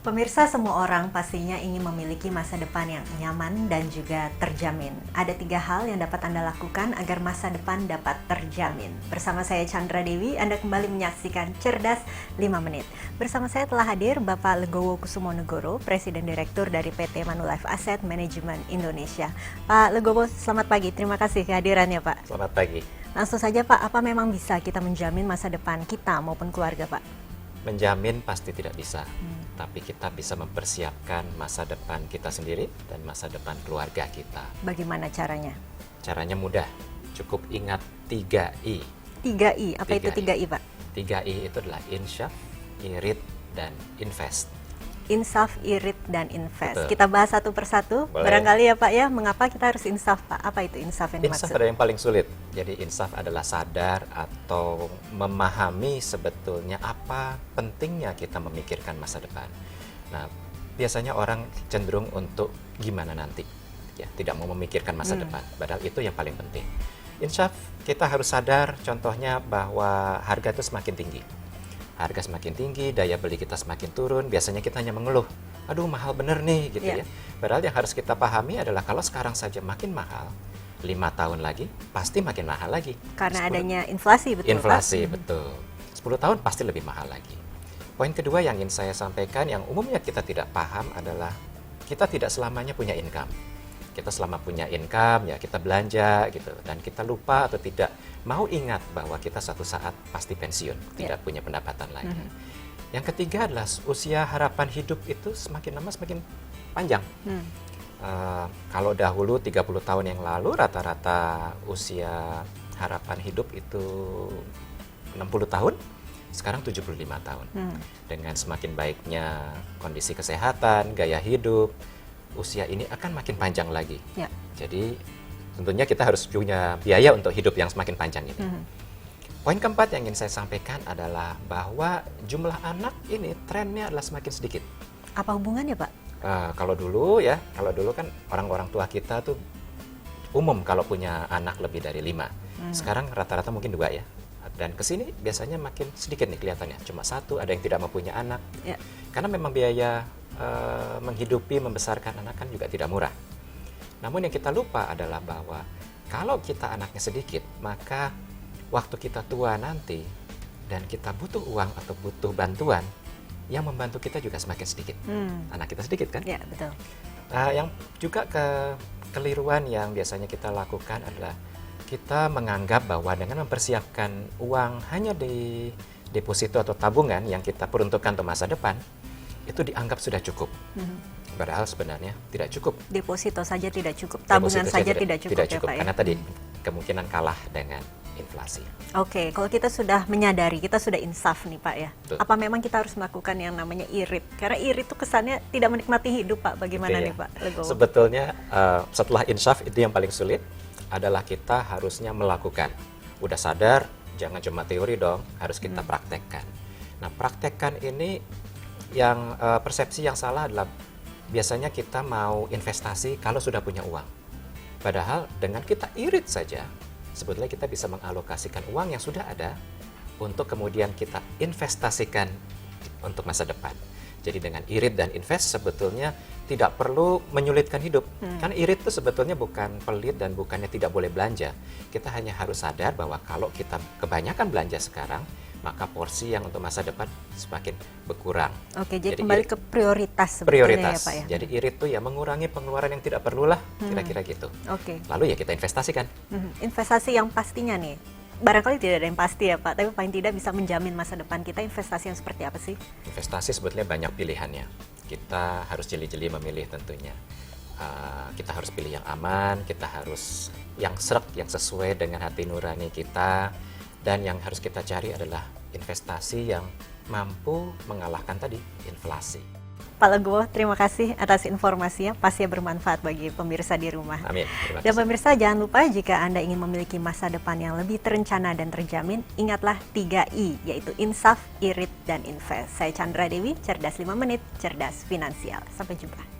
Pemirsa, semua orang pastinya ingin memiliki masa depan yang nyaman dan juga terjamin. Ada 3 hal yang dapat Anda lakukan agar masa depan dapat terjamin. Bersama saya Chandra Dewi, Anda kembali menyaksikan Cerdas 5 Menit. Bersama saya telah hadir Bapak Legowo Kusumonegoro, Presiden Direktur dari PT Manulife Asset Management Indonesia. Pak Legowo, selamat pagi. Terima kasih kehadirannya, Pak. Selamat pagi. Langsung saja, Pak, apa memang bisa kita menjamin masa depan kita maupun keluarga, Pak? Menjamin pasti tidak bisa, tapi kita bisa mempersiapkan masa depan kita sendiri dan masa depan keluarga kita. Bagaimana caranya? Caranya mudah, cukup ingat 3I. 3I, apa itu 3I, Pak? 3I itu adalah insaf, irit, dan invest. Insaf, irit, dan invest. Betul. Kita bahas satu persatu. Boleh. Barangkali ya Pak ya, mengapa kita harus insaf, Pak? Apa itu insaf yang Insaf dimaksud? ada yang paling sulit. Jadi insaf adalah sadar atau memahami sebetulnya apa pentingnya kita memikirkan masa depan. Nah, biasanya orang cenderung untuk gimana nanti, ya, tidak mau memikirkan masa depan. Padahal itu yang paling penting. Insaf, kita harus sadar contohnya bahwa harga itu semakin tinggi. Harga semakin tinggi, daya beli kita semakin turun, biasanya kita hanya mengeluh, aduh mahal bener nih, gitu ya. Padahal yang harus kita pahami adalah kalau sekarang saja makin mahal, 5 tahun lagi pasti makin mahal lagi. Karena adanya inflasi, betul Inflasi, Pak? betul. 10 tahun pasti lebih mahal lagi. Poin kedua yang ingin saya sampaikan, yang umumnya kita tidak paham adalah kita tidak selamanya punya income. Kita selama punya income, ya kita belanja gitu, dan kita lupa atau tidak mau ingat bahwa kita suatu saat pasti pensiun, tidak punya pendapatan lagi. Yang ketiga adalah usia harapan hidup itu semakin lama semakin panjang. Kalau dahulu 30 tahun yang lalu rata-rata usia harapan hidup itu 60 tahun, sekarang 75 tahun. Dengan semakin baiknya kondisi kesehatan, gaya hidup, usia ini akan makin panjang lagi. Jadi tentunya kita harus punya biaya untuk hidup yang semakin panjang ini. Poin keempat yang ingin saya sampaikan adalah bahwa jumlah anak ini trennya adalah semakin sedikit. Apa hubungannya, Pak? Kalau dulu kan orang-orang tua kita tuh umum kalau punya anak lebih dari 5. Sekarang rata-rata mungkin 2 ya. Dan kesini biasanya makin sedikit nih kelihatannya. Cuma 1, ada yang tidak mau punya anak. Karena memang biaya menghidupi, membesarkan anak kan juga tidak murah. Namun yang kita lupa adalah bahwa kalau kita anaknya sedikit, maka waktu kita tua nanti dan kita butuh uang atau butuh bantuan, yang membantu kita juga semakin sedikit. Anak kita sedikit kan? Ya, betul. Yang juga kekeliruan yang biasanya kita lakukan adalah kita menganggap bahwa dengan mempersiapkan uang hanya di deposito atau tabungan yang kita peruntukkan untuk masa depan, itu dianggap sudah cukup. Padahal sebenarnya tidak cukup. Deposito saja tidak cukup, tabungan saja tidak cukup, ya Pak ya? Karena tadi kemungkinan kalah dengan inflasi. Oke, kalau kita sudah menyadari, kita sudah insaf nih Pak ya. Betul. Apa memang kita harus melakukan yang namanya irit? Karena irit itu kesannya tidak menikmati hidup, Pak. Bagaimana nih Pak Legowo? Sebetulnya setelah insaf itu yang paling sulit adalah kita harusnya melakukan. Udah sadar, jangan cuma teori dong, harus kita praktekkan. Nah, praktekkan ini yang persepsi yang salah adalah biasanya kita mau investasi kalau sudah punya uang. Padahal dengan kita irit saja, sebetulnya kita bisa mengalokasikan uang yang sudah ada untuk kemudian kita investasikan untuk masa depan. Jadi dengan irit dan invest sebetulnya tidak perlu menyulitkan hidup. Karena irit itu sebetulnya bukan pelit dan bukannya tidak boleh belanja. Kita hanya harus sadar bahwa kalau kita kebanyakan belanja sekarang, maka porsi yang untuk masa depan semakin berkurang. Oke, jadi kembali ke prioritas sebetulnya prioritas. ya Pak ya. Jadi irit tuh ya mengurangi pengeluaran yang tidak perlu lah, kira-kira gitu. Oke. Lalu ya kita investasikan. Investasi yang pastinya nih, barangkali tidak ada yang pasti ya Pak, tapi paling tidak bisa menjamin masa depan kita. Investasi yang seperti apa sih? Investasi sebetulnya banyak pilihannya. Kita harus jeli-jeli memilih tentunya. Kita harus pilih yang aman, kita harus yang sreg, yang sesuai dengan hati nurani kita. Dan yang harus kita cari adalah investasi yang mampu mengalahkan tadi inflasi. Pak Legowo, terima kasih atas informasinya, pasti bermanfaat bagi pemirsa di rumah. Amin. Terima kasih. Dan pemirsa jangan lupa jika Anda ingin memiliki masa depan yang lebih terencana dan terjamin, ingatlah 3I, yaitu insaf, irit, dan invest. Saya Chandra Dewi, Cerdas 5 Menit, Cerdas Finansial. Sampai jumpa.